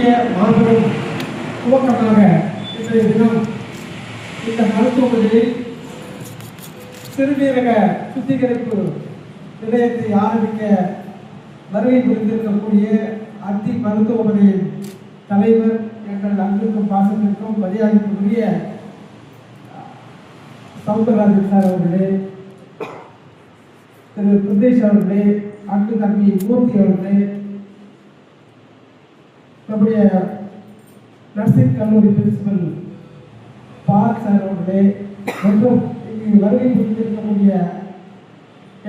மாபெரும் துவக்கமாக இன்றைய தினம் இந்த மருத்துவமனையில் சிறுநீரக சுத்திகரிப்பு நிலையத்தை ஆரம்பிக்க வருகை புரிந்திருக்கக்கூடிய அத்தி மருத்துவமனையின் தலைவர் எங்கள் அன்புக்கும் பாசத்திற்கும் மரியாதைக்குரிய சவுந்தரராஜன் சார் அவர்களே, திரு பிரதேஷ் அவர்களே, அன்பு தம்பி மூர்த்தி அவர்களே, நம்முடைய நர்சிங் கல்லூரி பிரின்சிபல் பால் சார் அவர்களே மற்றும் இங்கு வருகை புரிந்திருக்கக்கூடிய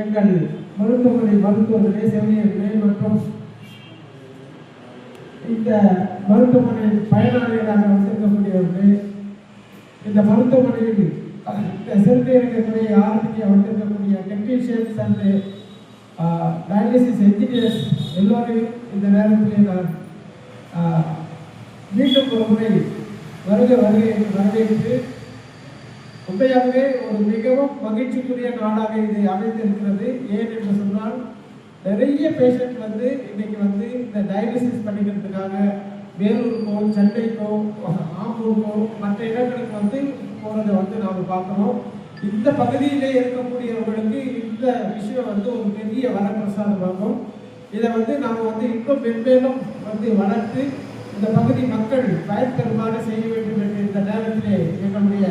எங்கள் மருத்துவமனை மருத்துவர்களே, செவிலியர்களே மற்றும் இந்த மருத்துவமனை பயனாளிகளாக வந்திருக்கக்கூடியவர்களே, இந்த மருத்துவமனையில் இந்த சிறுநீரக துறையை ஆரம்பிக்க வந்திருக்கக்கூடிய டெக்னீஷியன்ஸ் அண்ட் டயாலிசிஸ் என்ஜினியர்ஸ் எல்லோரையும் இந்த நேரத்தில் நான் மீண்டும் ஒரு முறை வரவேற்று உண்மையாகவே ஒரு மிகவும் மகிழ்ச்சிக்குரிய நாளாக இது அமைந்திருக்கிறது. ஏன் என்று சொன்னால் நிறைய பேஷண்ட் இன்னைக்கு இந்த டயாலிசிஸ் பண்ணிக்கிறதுக்காக வேலூருக்கோ சென்னைக்கோ ஆம்பூருக்கோ மற்ற இடங்களுக்கு போகிறத நாம் பார்க்குறோம். இந்த பகுதியிலே இருக்கக்கூடியவர்களுக்கு இந்த விஷயம் ஒரு பெரிய வரப்பிரசாதமாகும். இதை நாம் இன்னும் மென்மேலும் வளர்த்து இந்த பகுதி மக்கள் பயன்பெறுமாறு செய்ய வேண்டும் என்று இந்த நேரத்திலே எங்களுடைய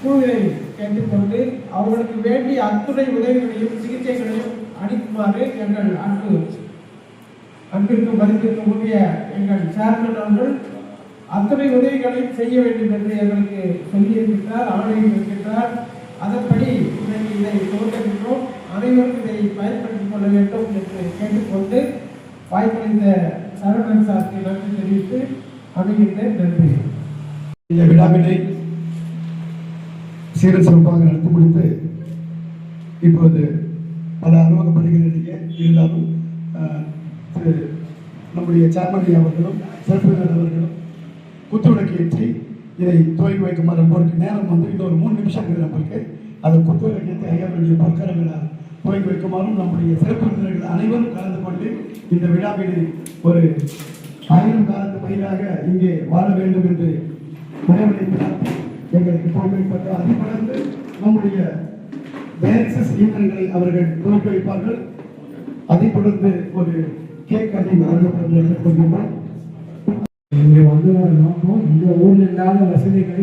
குழுவை கேட்டுக்கொண்டு அவர்களுக்கு வேண்டிய அத்துணை உதவிகளையும் சிகிச்சைகளையும் அளிக்குமாறு எங்கள் அன்பிற்கு மதிப்பிற்குரிய எங்கள் சேர்மன் அவர்கள் அத்தனை உதவிகளையும் செய்ய வேண்டும் என்று எங்களுக்கு சொல்லியிருக்கிறார், ஆணையிட்டிருக்கிறார். அதன்படி இன்றைக்கு இதை துவங்குகின்றோம். அனைவரும் இதை பயன்படுத்திக் கொள்ள வேண்டும் என்று கேட்டுக்கொண்டு வாய்ப்பளித்த சரவணன் சாருக்கு நன்றி தெரிவித்து அமைகின்றேன். நன்றி. இந்த விழாவினை சீர சிறப்பாக நடத்தி முடித்து இப்போது பல அலுவலக பணிகளிலேயே இருந்தாலும் நம்முடைய சேர்மன் அவர்களும் சிறப்பு அவர்களும் குத்துவிளக்கு ஏற்றி இதை துவங்கி வைக்குமாறு நம்மளுக்கு நேரம் இன்னொரு 3 நிமிஷம் இருக்குது. நம்மளுக்கு அதை குத்துவிளக்கு ஏற்றி ஐயாவுடைய பொற்கரங்களால் துவங்கி வைக்குமாறும் நம்முடைய சிறப்பு விருந்தினர்கள் அனைவரும் கலந்து கொண்டு இந்த விழாவினை ஒரு 1000 காலத்து பயிராக இங்கே வாழ வேண்டும் என்று நினைவளித்தார். எங்களுக்கு பொறுமைப்பட்டு அதை தொடர்ந்து நம்முடைய டயாலிசிஸ் இயந்திரங்களை அவர்கள் துவக்கி வைப்பார்கள். அதை தொடர்ந்து ஒரு கேக் கட்டிங் வழங்கப்படும் என்று கொள்கின்றோம். இங்கே வந்து நோக்கம் இந்த ஊரில் இல்லாத வசதிகளை